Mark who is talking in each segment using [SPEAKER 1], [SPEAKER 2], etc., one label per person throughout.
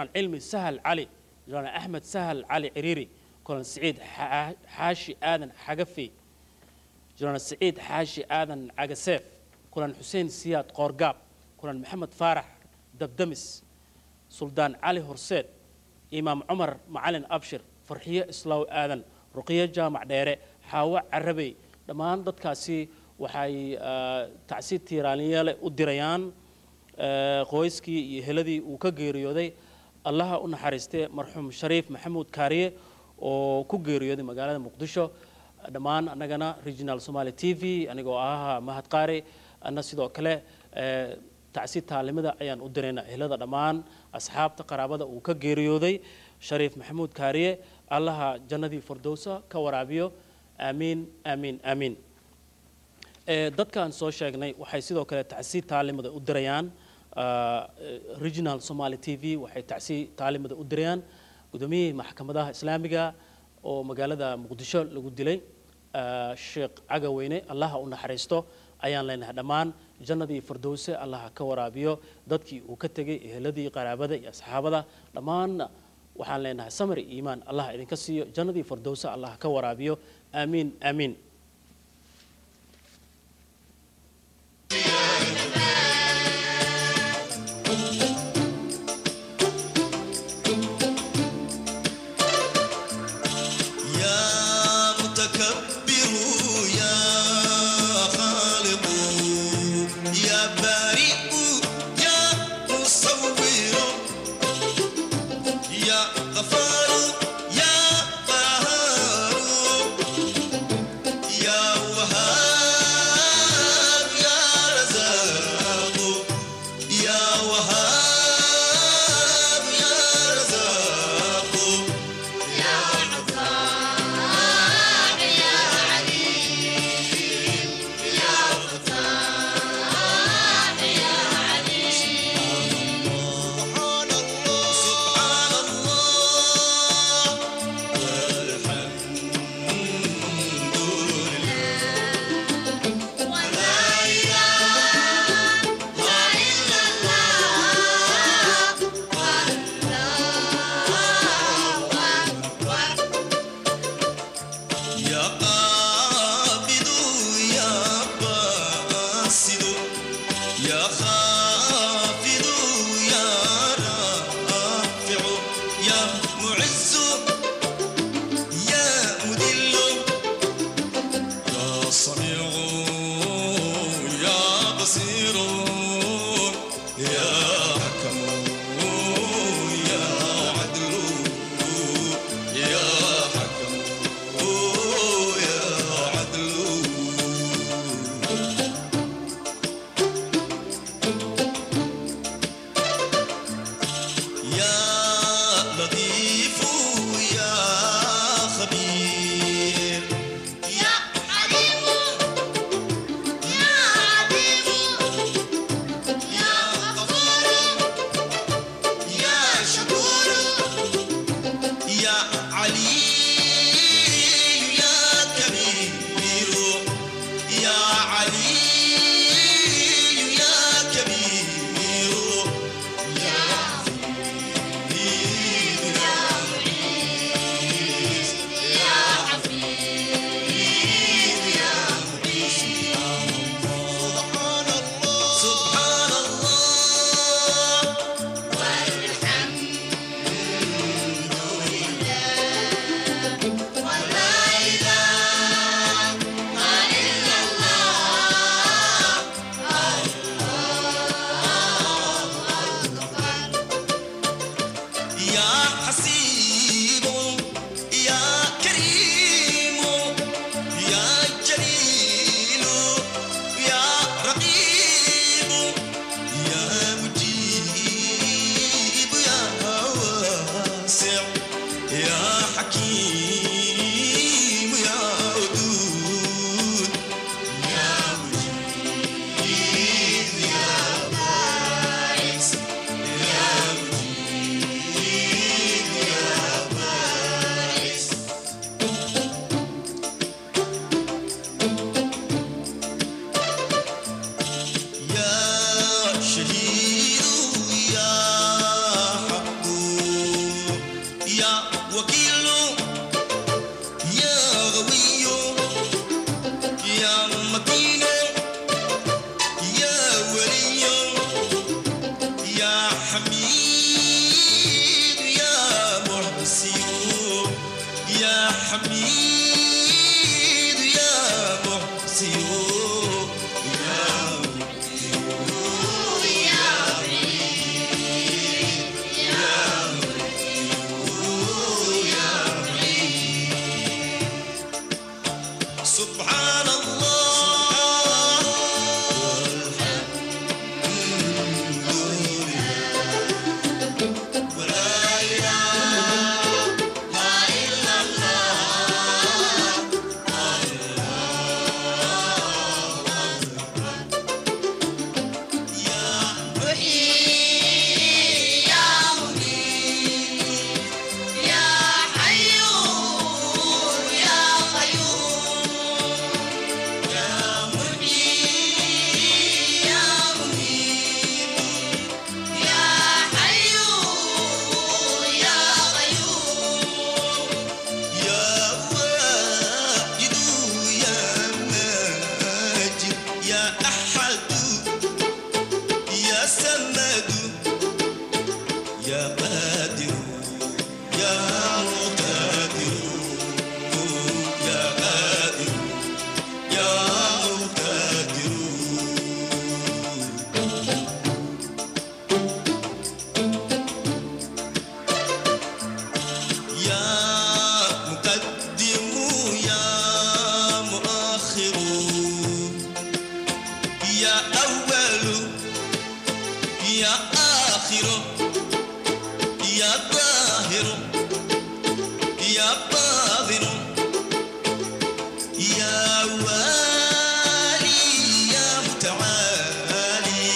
[SPEAKER 1] علمي سهل علي جنرال أحمد سهل علي عريري كلن سعيد حاشي آذن حقفي جنرال سعيد حاشي آذن عقسيف كلن حسين سياد قورقاب كلن محمد فارح دبدمس سلطان علي هرسيد إمام عمر معلن أبشر فرحية إسلاو آذن رقية جامع ديري حاوة عربي دمان دادكاسي waxay tacsiid tiiraaniye leh u dirayaan qoyskii iyo heladii uu ka geeriyooday allaha u naxariistay marxuum shariif maxamuud kaariye oo ku geeriyooday magaalada muqdisho dhammaan annagana regional somali tv anigoo ahaa mahad qaari anna sidoo kale tacsiid taalimada ayaan u diraynaa helada dhammaan asxaabta qaraabada uu ka geeriyooday shariif maxamuud kaariye allaha jannadii firdowsa ka waraabiyo aamiin aamiin aamiin dadkan soo sheegnay waxay sidoo kale tacsiid taalimada u dirayaan regional somali tv waxay tacsiid taalimada u dirayaan gudoomiyihii maxkamadaha islaamiga oo magaalada muqdisho lagu dilay sheekh cagaweyne allaha u naxariisto ayaan leenahay dhammaan jannadii firdowse allaha ka waraabiyo dadkii uu ka tegay eheladii qaraabada iyo asxaabada dhammaan waxaan leenahay samri iimaan allah idinka siiyo jannadii firdowse allaha ka waraabiyo aamiin aamiin
[SPEAKER 2] حميد يا محسن يا سبحان الله ولا إله إلا الله يا محيي يا منيب يا حي يا قيوم يا محيي يا منيب يا حي يا قيوم يا واجد يا ماجد يا أحد يا سمد يا قادر يا مقتدر يا قادر يا مقتدر يا مقدم يا مؤخر يا أول يا آخر يا ظاهر يا باطن يا والي يا متعالي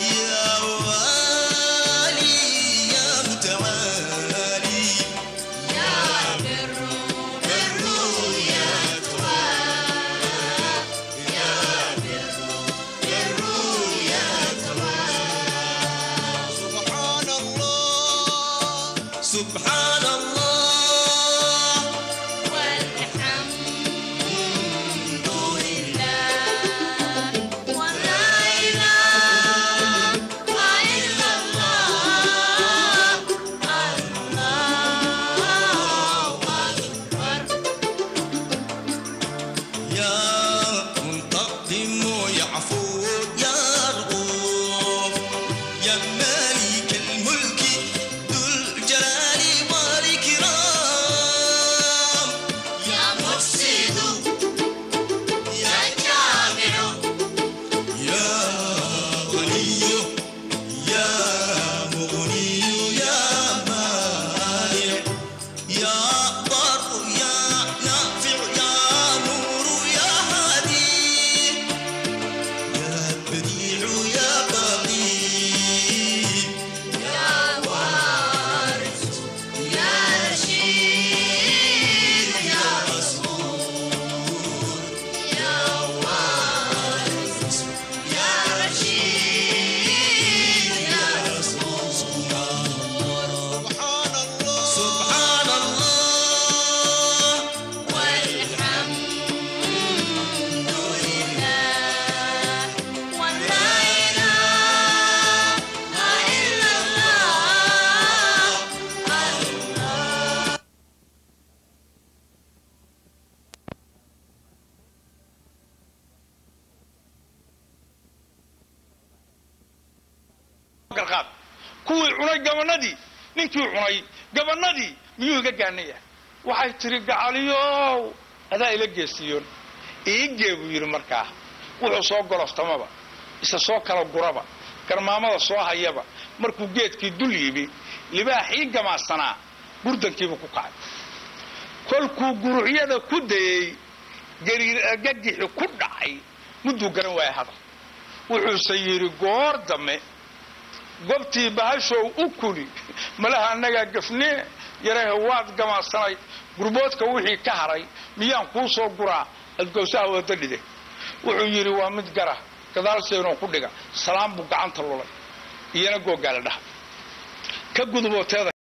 [SPEAKER 2] يا والي يا متعالي يا بر يا تواب يا بر يا تواب سبحان الله سبحان الله والحمد لله ولا إله إلا الله الله أكبر يا منتقم يا عفو يا رؤوف يا مالك الملك ذو الجلال والإكرام يا مفسد يا جامع يا غني يا مغني يا مانع يا ضار يا نافع يا نور يا هادي يا بديع يا بقي يا وارث يا رشيد يا مصبور يا وارث يا رشيد يا مصبور سبحان الله سبحان الله والحمد لله ولا إله إلا الله الله
[SPEAKER 3] garqaad kuwii cunay gabanadii ninkii cunay gabanadii miyuu iga gaanaya waxay tiri gacaliyow adaa ila geesiyoon iigee buu yidhi markaa wuxuu soo goloftamaba isa soo kala guraba garmaamada soo hayaba markuu geedkii dul yimi libaaxii gamaasanaa burdankiibuu ku kacay kolkuu gurucyada ku dayey gariir argagixi ku dhacay mudduu garan waaya hadal wuxuuse yidhi goor dame gobtii bahashow u kuli malaha annagaa gafnee yarahe waad gamaasanay gurboodka wixii ka haray miyaan kuu soo guraa adgowsaha wada dhide wuxuu yidhi waa mid gara gadaal seenoo ku dhiga salaam buu gacanta lulay iyana googaala dhaha ka gudubooteeda